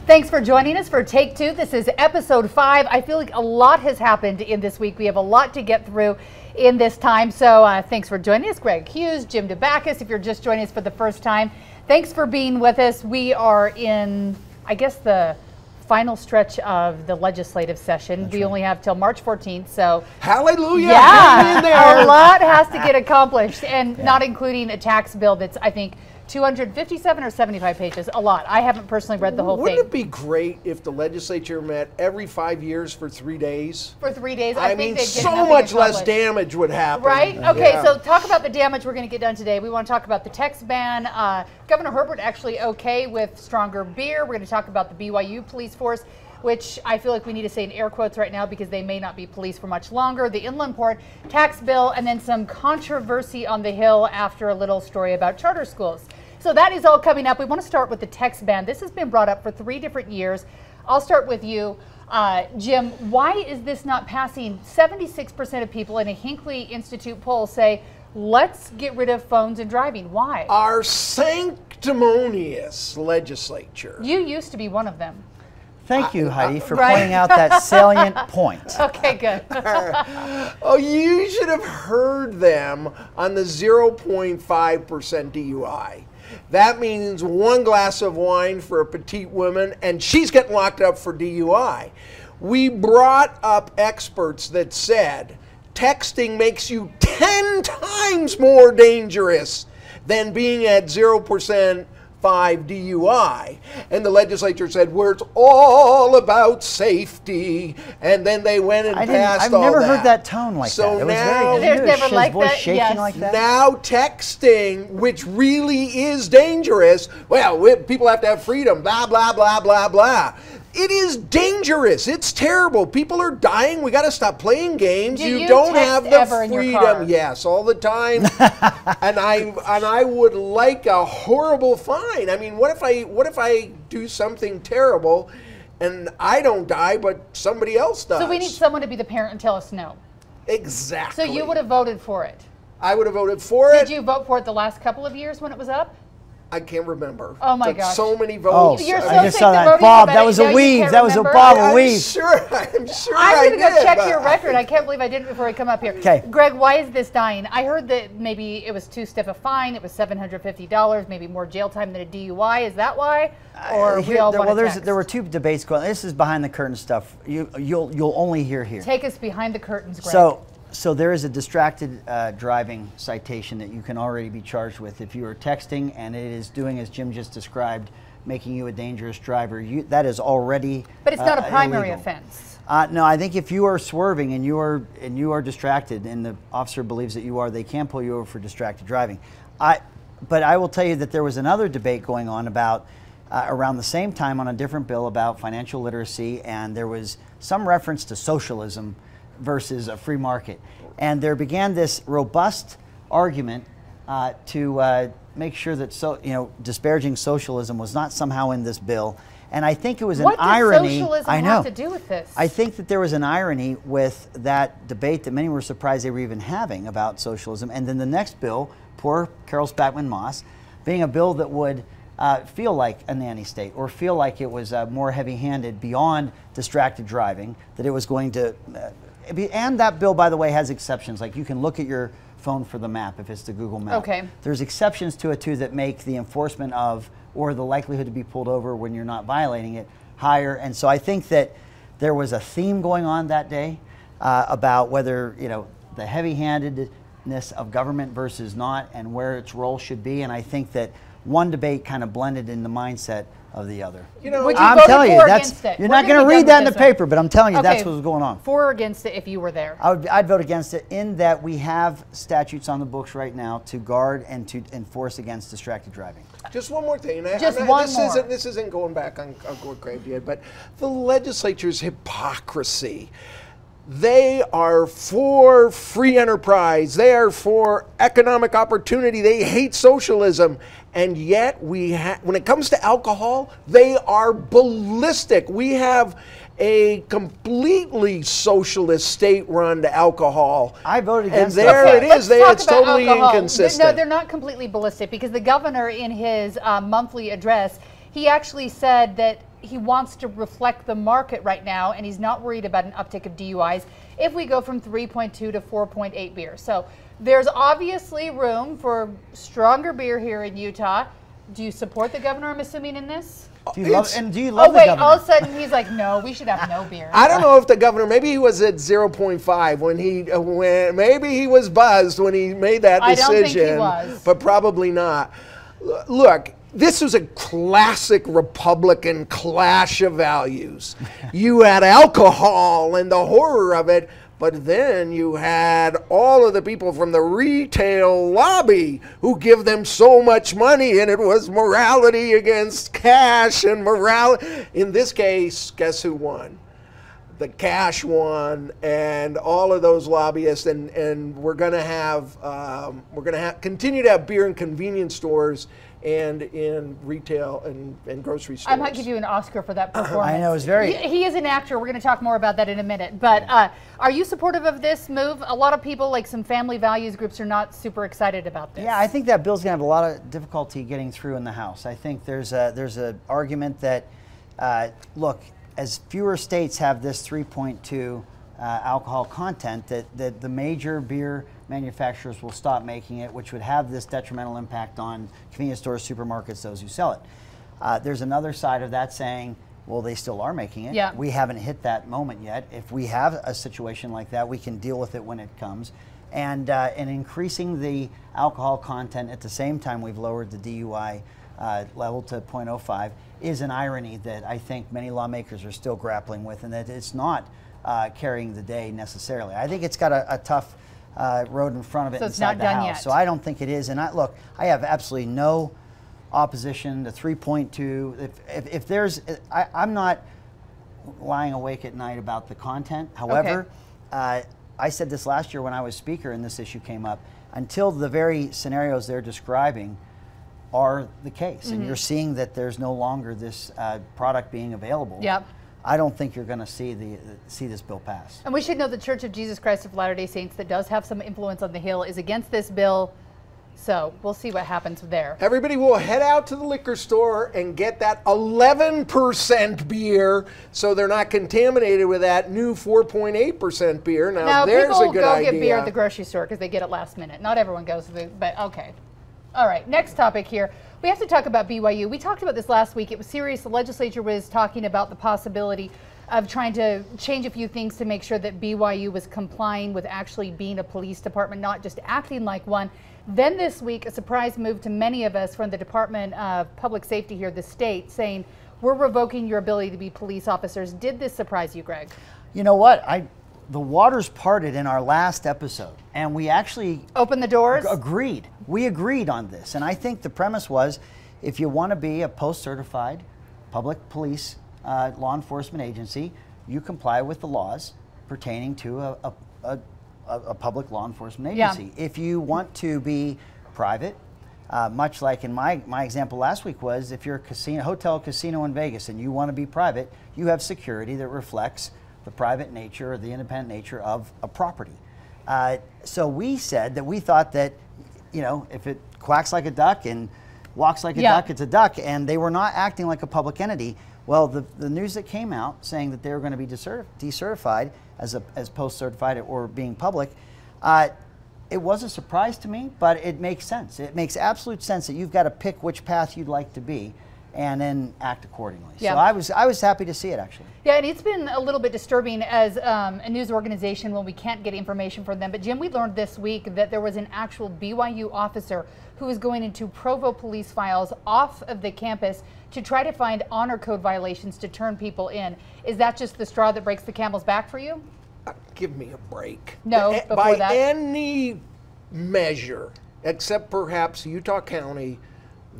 Thanks for joining us for Take Two. This is episode 5. I feel like a lot has happened in this week. We have a lot to get through in this time. So thanks for joining us, Greg Hughes, Jim Dabakis, if you're just joining us for the first time. Thanks for being with us. We are in, I guess, the final stretch of the legislative session. That's we right. only have till March 14th, so hallelujah! Yeah, in there. a lot has to get accomplished, and not including a tax bill that's, I think, 257 or 75 pages. A lot. I haven't personally read the whole Wouldn't thing. it be great if the legislature met every 5 years for 3 days? For 3 days, I think mean, they'd get so nothing much less accomplished. damage would happen. Right? Okay, Yeah. so talk about the damage we're going to get done today. We want to talk about the text ban. Governor Herbert actually okay with stronger beer. We're going to talk about the BYU police force, which I feel like we need to say in air quotes right now because they may not be police for much longer. The inland port tax bill, and then some controversy on the Hill after a little story about charter schools. So that is all coming up. We want to start with the text ban. This has been brought up for 3 different years. I'll start with you, Jim. Why is this not passing? 76% of people in a Hinckley Institute poll say, let's get rid of phones and driving. Why? Our sanctimonious legislature. You used to be one of them. Thank you, Heidi, for right. pointing out that salient point. Okay, good. Oh, you should have heard them on the 0.5% DUI. That means 1 glass of wine for a petite woman, and she's getting locked up for DUI. We brought up experts that said texting makes you 10 times more dangerous than being at 0.5 DUI. And the legislature said, well, it's all about safety. And then they went and passed all that. I've never heard that tone like that. It was now, very There's never his like voice that, shaking yes. like that. now texting, which really is dangerous, well, people have to have freedom, blah, blah, blah, blah, blah. It is dangerous. It's terrible. People are dying. We got to stop playing games. Do you don't text have ever the in your car? freedom. Yes, all the time. and I would like a horrible fine. I mean, what if I do something terrible and I don't die, but somebody else does? So we need someone to be the parent and tell us no. Exactly. So you would have voted for it. I would have voted for it. Did you vote for it the last couple of years when it was up? I can't remember. Oh my Took gosh. so many Oh, votes. You're so I just sick saw to that. voting Bob, about that it. was Now a you weave. can't That was a remember? Bob I'm weave. sure I'm I going to go did, check but your record. I can't believe I didn't before I come up here. Okay. Greg, why is this dying? I heard that maybe it was too stiff a fine. It was $750, maybe more jail time than a DUI. Is that why? Or we all want to text? There were 2 debates going. This is behind the curtain stuff. You'll only hear here. Take us behind the curtains, Greg. So there is a distracted driving citation that you can already be charged with if you are texting and it is doing as Jim just described, making you a dangerous driver. That is already But it's not a primary illegal. offense. No, I think if you are swerving and you are distracted and the officer believes that you are, they can pull you over for distracted driving. But I will tell you that there was another debate going on about around the same time on a different bill about financial literacy, and there was some reference to socialism versus a free market. And there began this robust argument to make sure that disparaging socialism was not somehow in this bill. And I think it was an irony. What does socialism have to do with this? I think that there was an irony with that debate that many were surprised they were even having about socialism. And then the next bill, poor Carol Spackman-Moss, being a bill that would feel like a nanny state or feel like it was more heavy-handed beyond distracted driving, that it was going to and that bill, by the way, has exceptions. Like you can look at your phone for the map if it's the Google map. Okay. There's exceptions to it too that make the enforcement of or the likelihood to be pulled over when you're not violating it higher. And so I think that there was a theme going on that day about whether the heavy-handedness of government versus not, and where its role should be. And I think that one debate kind of blended in the mindset of the other. I'm telling you, you're not going to read that in the paper, but I'm telling you that's what was going on. For or against it if you were there? I'd vote against it in that we have statutes on the books right now to guard and to enforce against distracted driving. Just one more thing. This isn't going back on what Greg did, but the legislature's hypocrisy. They are for free enterprise. They are for economic opportunity. They hate socialism. And yet, when it comes to alcohol, they are ballistic. We have a completely socialist state-run alcohol. I voted against it. And there it is. It's totally alcohol. inconsistent. No, they're not completely ballistic because the governor in his monthly address, he actually said that he wants to reflect the market right now, and he's not worried about an uptick of DUIs if we go from 3.2 to 4.8 beer. So there's obviously room for stronger beer here in Utah. Do you support the governor, I'm assuming, in this? Do you love the governor? All of a sudden he's like, no, we should have no beer. I don't know if the governor, maybe he was at 0.5 when maybe he was buzzed when he made that decision. I don't think he was. But probably not. Look, this was a classic Republican clash of values. You had alcohol and the horror of it, but then you had all of the people from the retail lobby who give them so much money, and it was morality against cash and morality. In this case, guess who won? The cash won, and all of those lobbyists, and we're going to continue to have beer in convenience stores and in retail and grocery stores. I might give you an Oscar for that performance. I know, it's very... He is an actor. We're going to talk more about that in a minute. But are you supportive of this move? A lot of people, like some family values groups, are not super excited about this. Yeah, I think that bill's going to have a lot of difficulty getting through in the House. I think there's an argument that, look, as fewer states have this 3.2 alcohol content, that the major beer manufacturers will stop making it, which would have this detrimental impact on convenience stores, supermarkets, those who sell it. There's another side of that saying, well, they still are making it. Yeah. We haven't hit that moment yet. If we have a situation like that, we can deal with it when it comes. And increasing the alcohol content at the same time we've lowered the DUI level to 0.05 is an irony that I think many lawmakers are still grappling with, and that it's not carrying the day necessarily. I think it's got a tough road in front of it inside the House. Yet. So I don't think it is. And look, I have absolutely no opposition to 3.2. If there's, I'm not lying awake at night about the content. However, I said this last year when I was speaker and this issue came up, until the very scenarios they're describing are the case, and you're seeing that there's no longer this product being available. Yep. I don't think you're going to see this bill pass. And we should know the Church of Jesus Christ of Latter-day Saints, that does have some influence on the Hill, is against this bill. So we'll see what happens there. Everybody will head out to the liquor store and get that 11% beer, so they're not contaminated with that new 4.8% beer. Now there's a good people go idea. get beer at the grocery store because they get it last minute. Not everyone goes to the, but okay. All right, next topic here. We have to talk about BYU. We talked about this last week. It was serious. The legislature was talking about the possibility of trying to change a few things to make sure that BYU was complying with actually being a police department, not just acting like one. Then this week, a surprise move to many of us from the Department of Public Safety here, the state, saying, we're revoking your ability to be police officers. Did this surprise you, Greg? You know what? The waters parted in our last episode, and we actually opened the doors. Agreed. We agreed on this, and I think the premise was, if you want to be a post-certified public police law enforcement agency, you comply with the laws pertaining to a public law enforcement agency. Yeah. If you want to be private, much like in my example last week was, if you're a hotel casino in Vegas and you want to be private, you have security that reflects the private nature or the independent nature of a property. So we said that we thought that, you know, if it quacks like a duck and walks like a duck, it's a duck, and they were not acting like a public entity. Well, the news that came out saying that they were going to be decertified as post-certified or being public, it was a surprise to me, but it makes sense. It makes absolute sense that you've got to pick which path you'd like to be and then act accordingly. Yeah. So I was happy to see it, actually. Yeah, and it's been a little bit disturbing as a news organization when we can't get information from them. But Jim, we learned this week that there was an actual BYU officer who was going into Provo police files off of the campus to try to find honor code violations to turn people in. Is that just the straw that breaks the camel's back for you? Give me a break. No, before by that. any measure, except perhaps Utah County,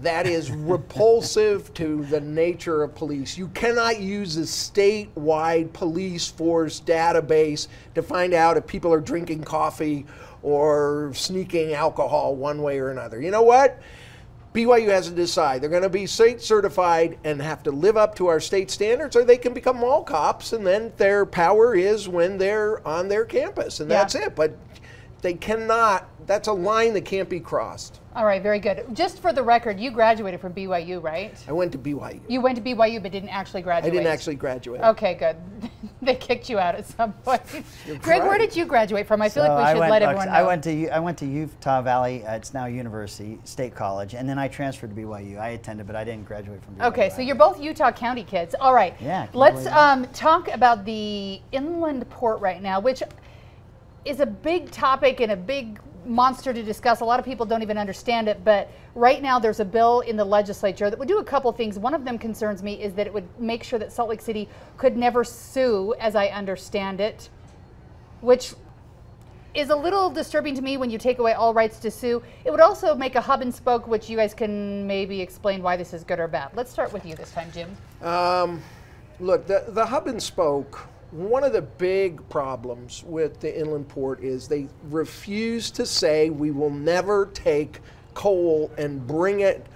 that is repulsive to the nature of police. You cannot use a statewide police force database to find out if people are drinking coffee or sneaking alcohol one way or another. You know what? BYU has to decide. They're going to be state certified and have to live up to our state standards, or they can become mall cops, and then their power is when they're on their campus, and that's it. But they cannot, that's a line that can't be crossed. All right, very good. Just for the record, you graduated from BYU, right? I went to BYU. You went to BYU but didn't actually graduate? I didn't actually graduate. Okay, good. They kicked you out at some point. Greg, where did you graduate from? I feel like we should let everyone know. I went to Utah Valley, it's now University, State College, and then I transferred to BYU. I attended, but I didn't graduate from BYU. Okay, so you're both Utah County kids. All right. Yeah. Let's talk about the inland port right now, which is a big topic and a big monster to discuss. A lot of people don't even understand it, but right now there's a bill in the legislature that would do a couple things. One of them concerns me is that it would make sure that Salt Lake City could never sue, as I understand it, which is a little disturbing to me when you take away all rights to sue. It would also make a hub and spoke, which you guys can maybe explain why this is good or bad. Let's start with you this time, Jim. Look, the hub and spoke, one of the big problems with the inland port is they refuse to say we will never take coal and bring it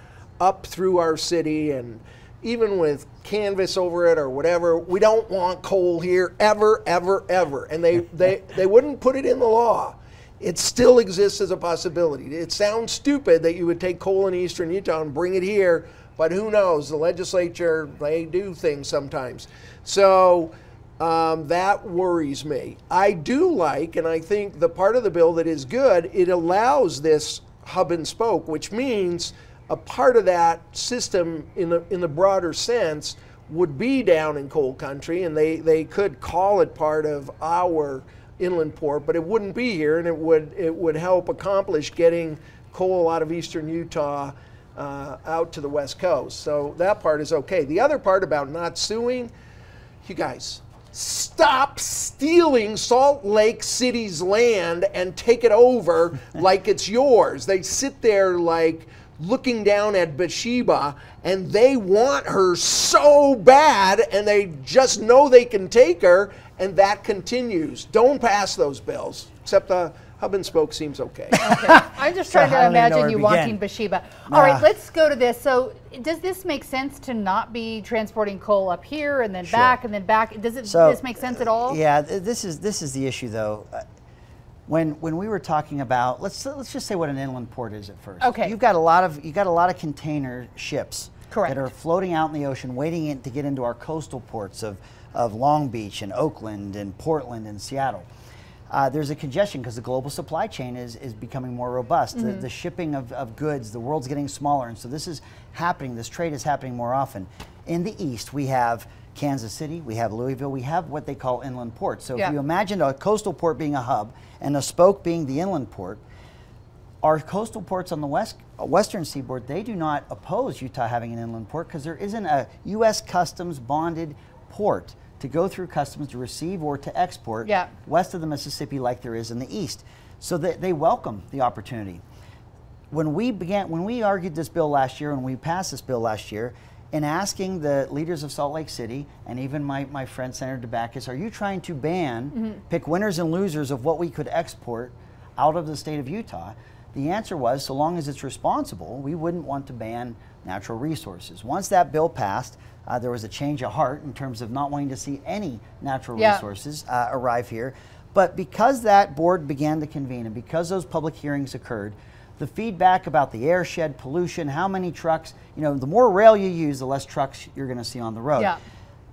up through our city, and even with canvas over it or whatever, we don't want coal here ever, ever, ever. And they wouldn't put it in the law. It still exists as a possibility. It sounds stupid that you would take coal in eastern Utah and bring it here, but who knows? The legislature, they do things sometimes. So that worries me. I do like, and I think the part of the bill that is good, it allows this hub and spoke, which means a part of that system in the broader sense would be down in coal country, and they could call it part of our inland port, but it wouldn't be here, and it would help accomplish getting coal out of eastern Utah out to the west coast. So that part is okay. The other part about not suing, you guys, stop stealing Salt Lake City's land and take it over like it's yours. They sit there like looking down at Bathsheba, and they want her so bad, and they just know they can take her, and that continues. Don't pass those bills, except the hub and spoke seems okay. Okay. I'm just trying to imagine you wanting Bathsheba. All right, let's go to this. So does this make sense to not be transporting coal up here and then back and then back? Does this make sense at all? Yeah, this is the issue though. When we were talking about, let's just say what an inland port is at first. Okay. You've got a lot of container ships. Correct. That are floating out in the ocean, waiting to get into our coastal ports of Long Beach and Oakland and Portland and Seattle. There's a congestion because the global supply chain is becoming more robust. Mm-hmm. The shipping of goods, the world's getting smaller, and so this is happening. This trade is happening more often. In the east, we have Kansas City, we have Louisville, we have what they call inland ports. So if you imagine a coastal port being a hub and a spoke being the inland port, our coastal ports on the western seaboard, they do not oppose Utah having an inland port because there isn't a U.S. Customs bonded port to go through customs to receive or to export west of the Mississippi like there is in the east. So they welcome the opportunity. When we argued this bill last year, when we passed this bill last year, in asking the leaders of Salt Lake City, and even my friend Senator Dabakis, are you trying to ban, pick winners and losers of what we could export out of the state of Utah? The answer was, so long as it's responsible, we wouldn't want to ban natural resources. Once that bill passed, there was a change of heart in terms of not wanting to see any natural resources arrive here. But because that board began to convene and because those public hearings occurred, the feedback about the airshed pollution, how many trucks, the more rail you use, the less trucks you're going to see on the road. Yeah.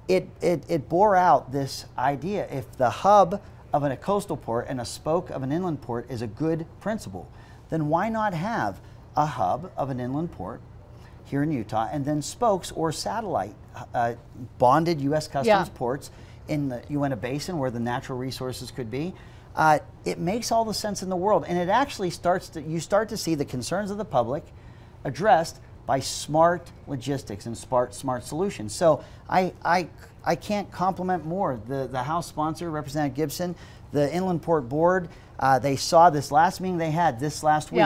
It bore out this idea. If the hub of a coastal port and a spoke of an inland port is a good principle, then why not have a hub of an inland port here in Utah and then spokes or satellite bonded U.S. Customs ports in the Uinta Basin where the natural resources could be? It makes all the sense in the world, and it actually you start to see the concerns of the public addressed by smart logistics and smart solutions. So I can't compliment more the House sponsor, Representative Gibson, the Inland Port Board. They saw this last meeting they had this last week.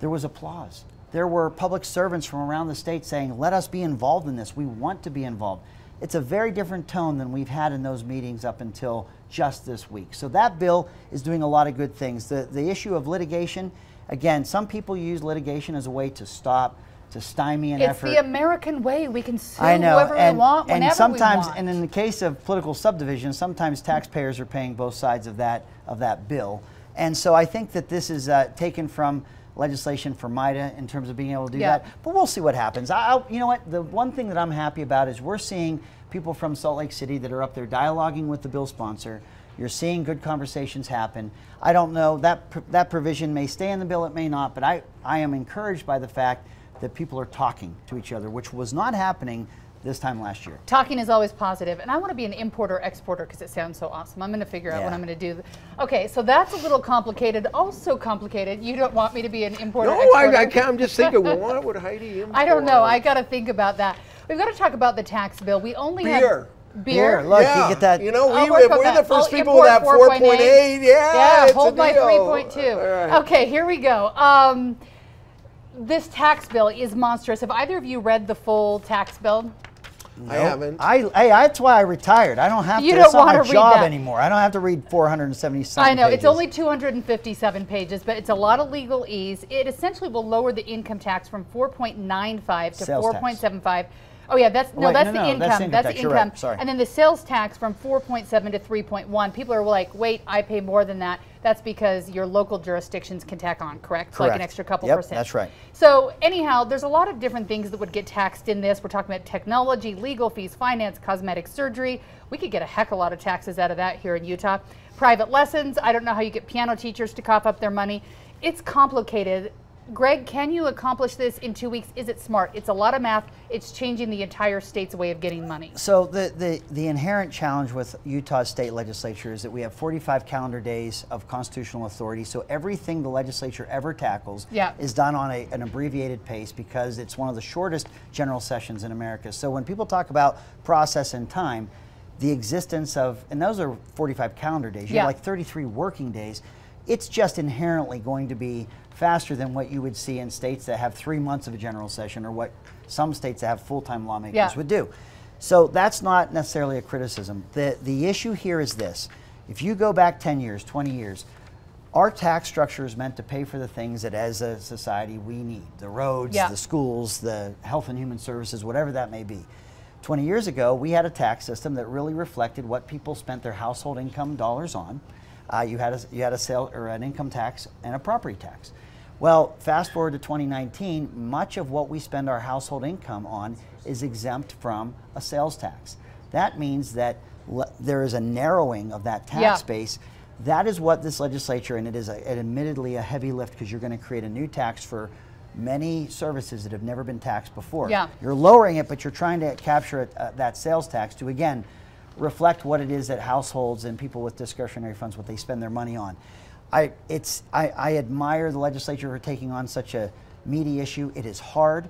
There was applause. There were public servants from around the state saying, let us be involved in this. We want to be involved. It's a very different tone than we've had in those meetings up until just this week. So that bill is doing a lot of good things. The issue of litigation, again, some people use litigation as a way to stymie an effort. It's the American way. We can sue whoever we want, whenever we want. And in the case of political subdivision, sometimes taxpayers are paying both sides of that bill. And so I think that this is taken from legislation for MIDA in terms of being able to do that. But we'll see what happens. You know what? The one thing that I'm happy about is we're seeing people from Salt Lake City that are up there dialoguing with the bill sponsor. You're seeing good conversations happen. I don't know, that provision may stay in the bill, it may not, but I am encouraged by the fact that people are talking to each other, which was not happening this time last year. Talking is always positive, and I want to be an importer-exporter because it sounds so awesome. I'm going to figure out what I'm going to do. Okay, so that's a little complicated. Also complicated. You don't want me to be an importer-exporter? No, I'm just thinking, what would Heidi import? I don't know. I got to think about that. We've got to talk about the tax bill. We only have beer. Look, you get that. You know, we're the first people with that 4.8. Yeah, hold my 3.2. Right. Okay, here we go. This tax bill is monstrous. Have either of you read the full tax bill? Nope. I haven't. That's why I retired. I don't have to. It's not my job anymore. I don't have to read 477 I know. pages. It's only 257 pages, but it's a lot of legalese. It essentially will lower the income tax from 4.95 to 4.75. Oh yeah, that's the income. That's the income. Right. Sorry. And then the sales tax from 4.7 to 3.1. People are like, wait, I pay more than that. That's because your local jurisdictions can tack on, correct? Like an extra couple percent. That's right. So anyhow, there's a lot of different things that would get taxed in this. We're talking about technology, legal fees, finance, cosmetic surgery. We could get a heck of a lot of taxes out of that here in Utah. Private lessons. I don't know how you get piano teachers to cough up their money. It's complicated. Greg, can you accomplish this in 2 weeks? Is it smart? It's a lot of math. It's changing the entire state's way of getting money. So the inherent challenge with Utah's state legislature is that we have 45 calendar days of constitutional authority. So everything the legislature ever tackles is done on an abbreviated pace because it's one of the shortest general sessions in America. So when people talk about process and time, the existence of, and those are 45 calendar days, you have like 33 working days, it's just inherently going to be faster than what you would see in states that have 3 months of a general session or what some states that have full-time lawmakers would do. So that's not necessarily a criticism. The issue here is this. If you go back 10 years, 20 years, our tax structure is meant to pay for the things that as a society we need. The roads, the schools, the health and human services, whatever that may be. 20 years ago, we had a tax system that really reflected what people spent their household income dollars on. You had a sale or an income tax and a property tax. Well, fast forward to 2019, much of what we spend our household income on is exempt from a sales tax. That means that there is a narrowing of that tax base. That is what this legislature, and it is admittedly a heavy lift because you're going to create a new tax for many services that have never been taxed before. You're lowering it, but you're trying to capture that sales tax to, again, reflect what it is that households and people with discretionary funds, what they spend their money on. I admire the legislature for taking on such a meaty issue. It is hard.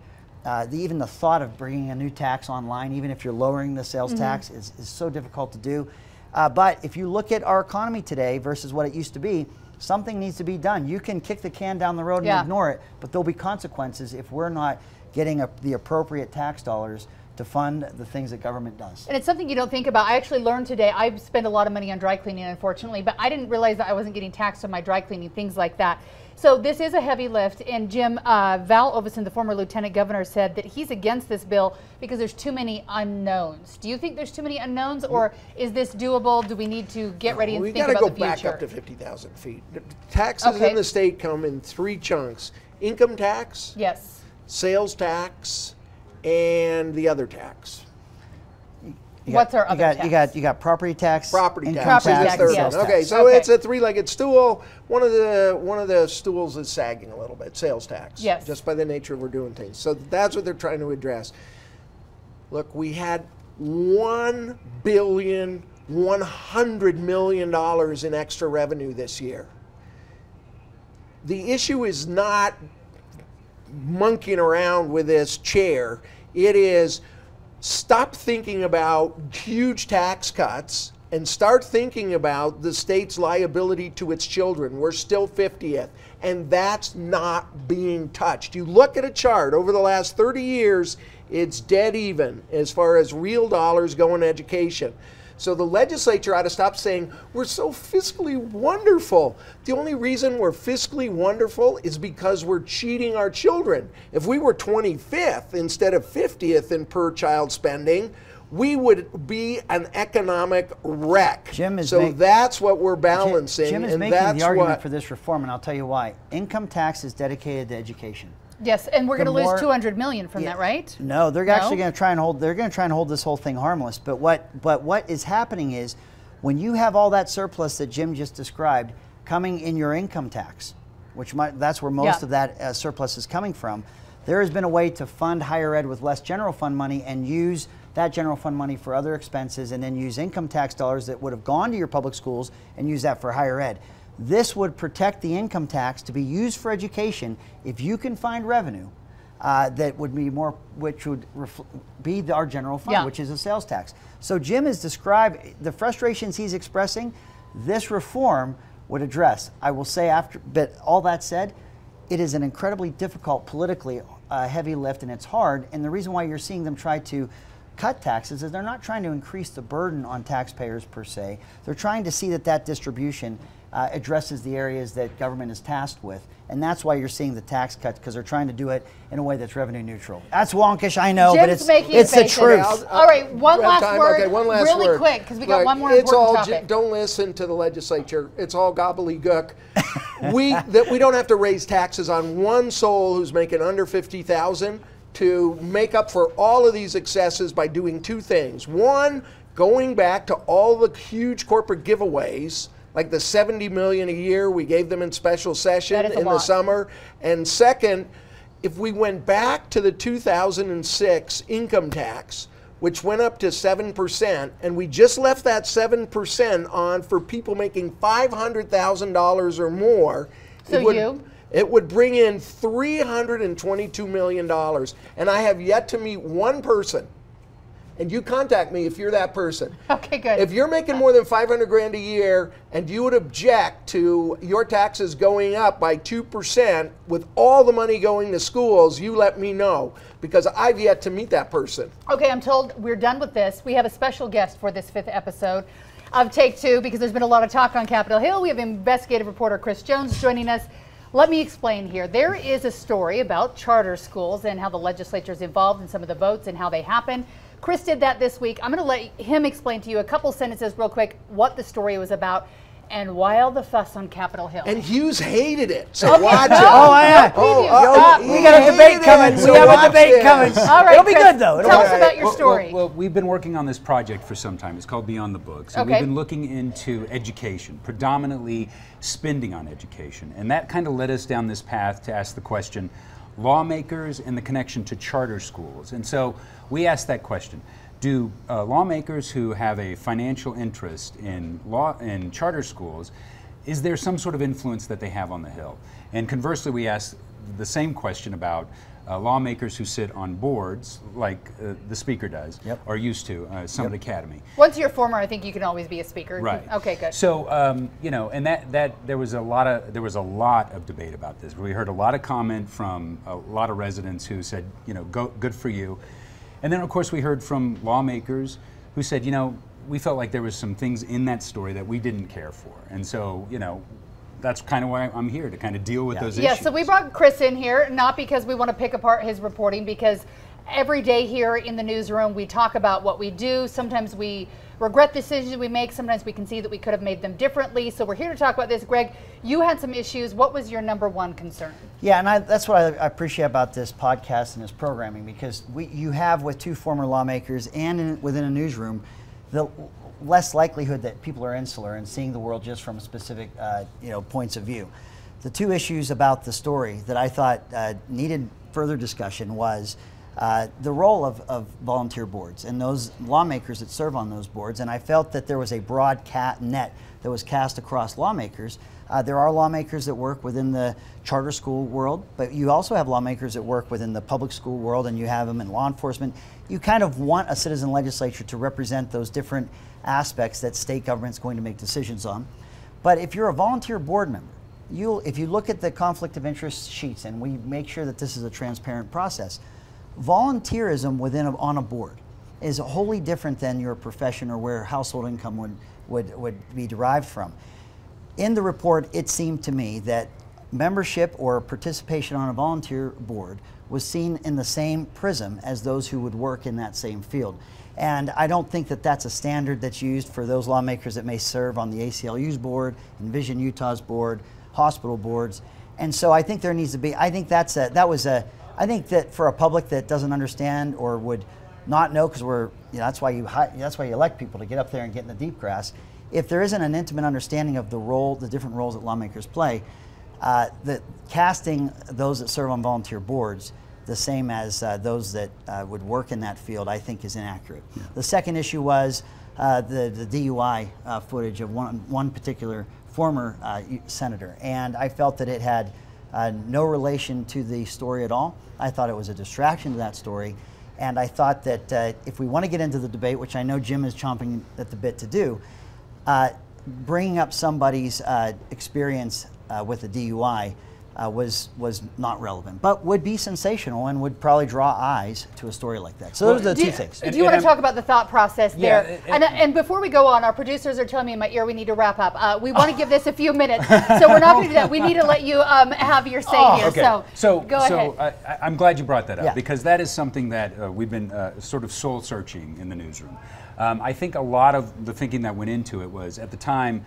Even the thought of bringing a new tax online, even if you're lowering the sales tax, is so difficult to do. But if you look at our economy today versus what it used to be, something needs to be done. You can kick the can down the road and ignore it, but there'll be consequences if we're not getting the appropriate tax dollars to fund the things that government does. And it's something you don't think about. I actually learned today, I spend a lot of money on dry cleaning, unfortunately, but I didn't realize that I wasn't getting taxed on my dry cleaning, things like that. So this is a heavy lift, and Jim, Val Oveson, the former lieutenant governor, said that he's against this bill because there's too many unknowns. Do you think there's too many unknowns, or is this doable? Do we need to get ready and think about the future? We got to go back up to 50,000 feet. Taxes in the state come in 3 chunks. Income tax, sales tax, and the other tax. What's our other tax? You got property tax, property income tax, Okay, so it's a 3 legged stool. One of the stools is sagging a little bit. Sales tax. Just by the nature of we're doing things. So that's what they're trying to address. Look, we had $1.1 billion in extra revenue this year. The issue is not monkeying around with this chair. It is stop thinking about huge tax cuts and start thinking about the state's liability to its children. We're still 50th, and that's not being touched. You look at a chart over the last 30 years, it's dead even as far as real dollars go in education. So the legislature ought to stop saying, we're so fiscally wonderful. The only reason we're fiscally wonderful is because we're cheating our children. If we were 25th instead of 50th in per child spending, we would be an economic wreck. Jim is so that's what we're balancing. Jim is and making that's the argument what, for this reform, and I'll tell you why. Income tax is dedicated to education. Yes, and we're going to lose 200 million from that, right? No, they're actually going to try and hold. They're going to try and hold this whole thing harmless. But what is happening is, when you have all that surplus that Jim just described coming in your income tax, that's where most of that surplus is coming from. There has been a way to fund higher ed with less general fund money and use that general fund money for other expenses, and then use income tax dollars that would have gone to your public schools and use that for higher ed. This would protect the income tax to be used for education if you can find revenue that would be more, which would be our general fund, which is a sales tax. So Jim has described the frustrations he's expressing. This reform would address. I will say but all that said, it is an incredibly difficult, politically heavy lift, and it's hard. And the reason why you're seeing them try to cut taxes is they're not trying to increase the burden on taxpayers per se. They're trying to see that distribution addresses the areas that government is tasked with. And that's why you're seeing the tax cuts, because they're trying to do it in a way that's revenue neutral. That's wonkish, I know, Jim's but it's the truth. All right, one last word, okay, one last really word. quick, because we got one more it's important all topic. Don't listen to the legislature. It's all gobbledygook. we don't have to raise taxes on one soul who's making under $50,000 to make up for all of these excesses by doing two things. One, going back to all the huge corporate giveaways, like the $70 million a year we gave them in special session in the summer. And second, if we went back to the 2006 income tax, which went up to 7%, and we just left that 7% on for people making $500,000 or more, it would bring in $322 million. And I have yet to meet one person, and you contact me if you're that person. Okay, good. If you're making more than $500,000 a year and you would object to your taxes going up by 2% with all the money going to schools, you let me know, because I've yet to meet that person. Okay, I'm told we're done with this. We have a special guest for this 5th episode of Take Two, because there's been a lot of talk on Capitol Hill. We have investigative reporter Chris Jones joining us. Let me explain here. There is a story about charter schools and how the legislature is involved in some of the votes and how they happen. Chris did that this week. I'm going to let him explain to you a couple sentences real quick what the story was about and why all the fuss on Capitol Hill. And Hughes hated it, so watch it. We got a debate coming. We have a debate coming. All right, it'll be good, though. Tell us about your story. Well, we've been working on this project for some time. It's called Beyond the Books. And we've been looking into education, predominantly spending on education. And that kind of led us down this path to ask the question, lawmakers and the connection to charter schools. And so we asked that question. Do lawmakers who have a financial interest in charter schools, is there some sort of influence that they have on the Hill? And conversely, we asked the same question about lawmakers who sit on boards, like the speaker does, or used to, Summit Academy. Once you're former, I think you can always be a speaker. Right. Okay, good. So, you know, and there was a lot of debate about this. We heard a lot of comment from a lot of residents who said, you know, good for you. And then, of course, we heard from lawmakers who said, you know, we felt like there was some things in that story that we didn't care for. And so, you know, that's kind of why I'm here, to kind of deal with those issues. Yeah, so we brought Chris in here, not because we want to pick apart his reporting, because every day here in the newsroom we talk about what we do. Sometimes we regret decisions we make. Sometimes we can see that we could have made them differently. So we're here to talk about this. Greg, you had some issues. What was your #1 concern? Yeah, and that's what I appreciate about this podcast and this programming, because you have, with two former lawmakers and within a newsroom, the less likelihood that people are insular and seeing the world just from specific points of view. The two issues about the story that I thought needed further discussion was the role of volunteer boards and those lawmakers that serve on those boards. And I felt that there was a broad net that was cast across lawmakers. There are lawmakers that work within the charter school world, but you also have lawmakers that work within the public school world, and you have them in law enforcement. You kind of want a citizen legislature to represent those different aspects that state government's going to make decisions on. But if you're a volunteer board member, if you look at the conflict of interest sheets, and we make sure that this is a transparent process, volunteerism on a board is wholly different than your profession or where household income would be derived from. In the report, it seemed to me that membership or participation on a volunteer board was seen in the same prism as those who would work in that same field. And I don't think that that's a standard that's used for those lawmakers that may serve on the ACLU's board, Envision Utah's board, hospital boards. And so I think there needs to be, I think I think that for a public that doesn't understand or would not know, because that's why you elect people to get up there and get in the deep grass. If there isn't an intimate understanding of the different roles that lawmakers play, that casting those that serve on volunteer boards the same as those that would work in that field, I think is inaccurate. Yeah. The second issue was the DUI footage of one particular former senator, and I felt that it had no relation to the story at all. I thought it was a distraction to that story, and I thought that if we want to get into the debate, which I know Jim is chomping at the bit to do, bringing up somebody's experience with a DUI was not relevant, but would be sensational and would probably draw eyes to a story like that. So those are the two things. Do you want to talk about the thought process there? And before we go on, our producers are telling me in my ear we need to wrap up. We want to give this a few minutes, so we're not going to do that. We need to let you have your say here. Okay. So go ahead. I'm glad you brought that up, because that is something that we've been sort of soul searching in the newsroom. I think a lot of the thinking that went into it was, at the time,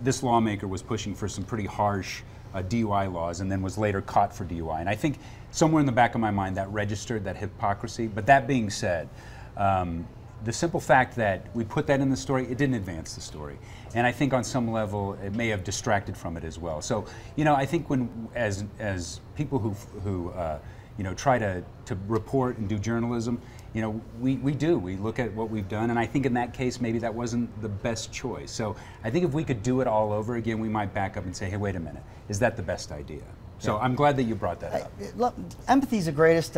this lawmaker was pushing for some pretty harsh DUI laws, and then was later caught for DUI. And I think somewhere in the back of my mind that registered that hypocrisy. But that being said, the simple fact that we put that in the story, it didn't advance the story. And I think on some level it may have distracted from it as well. So, I think as people who try to report and do journalism, we look at what we've done, and I think in that case maybe that wasn't the best choice. So I think if we could do it all over again, we might back up and say, hey, wait a minute, is that the best idea? So I'm glad that you brought that up. Look, empathy is the greatest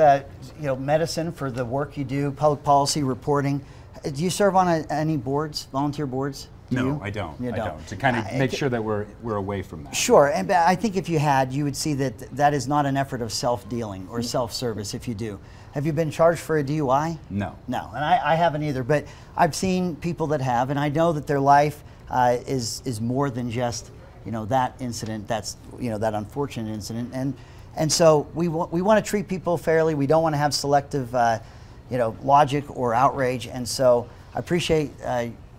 medicine for the work you do, public policy reporting. Do you serve on any boards, volunteer boards? No, I don't. I don't. To kind of make sure that we're away from that. Sure, and I think if you had, you would see that that is not an effort of self-dealing or self-service if you do. Have you been charged for a DUI? No. No, and I haven't either, but I've seen people that have, and I know that their life is more than just that incident, that's that unfortunate incident, and so we want to treat people fairly. We don't want to have selective logic or outrage, and so I appreciate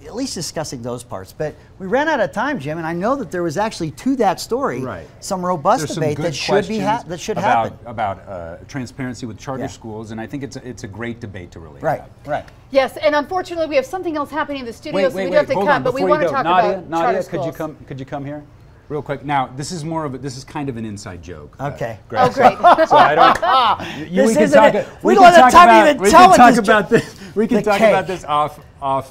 at least discussing those parts. But we ran out of time, Jim, and I know that there was actually to that story some robust debate that should happen about transparency with charter schools, and I think it's a great debate to really have. Right. Yes, and unfortunately we have something else happening in the studio, so we do have to cut. But we want to talk about charter schools. Could you come here? Real quick. Now, this is kind of an inside joke. Okay. Oh, great. So I don't. We don't have time to even tell it. We can talk about this off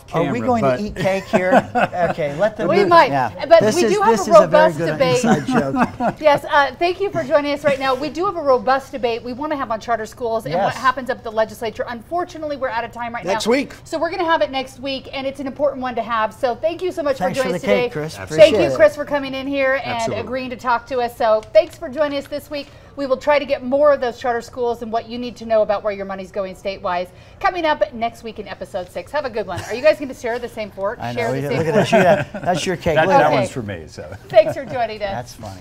camera. Are we going to eat cake here? Okay, let them. We might. Yeah. But we do have a robust debate. Inside joke. Yes. Thank you for joining us right now. We do have a robust debate we want to have on charter schools and what happens up at the legislature. Unfortunately, we're out of time right now. Next week. So we're going to have it next week, and it's an important one to have. So thank you so much for joining us today. Cake, Chris. Thank you, Chris, for coming in here and agreeing to talk to us. So thanks for joining us this week. We will try to get more of those charter schools and what you need to know about where your money's going state-wise coming up next week in episode 6. Have a good one. Are you guys going to share the same fork? I know. Share the same Look at that. That's your cake. That one's for me. So thanks for joining us. That's funny.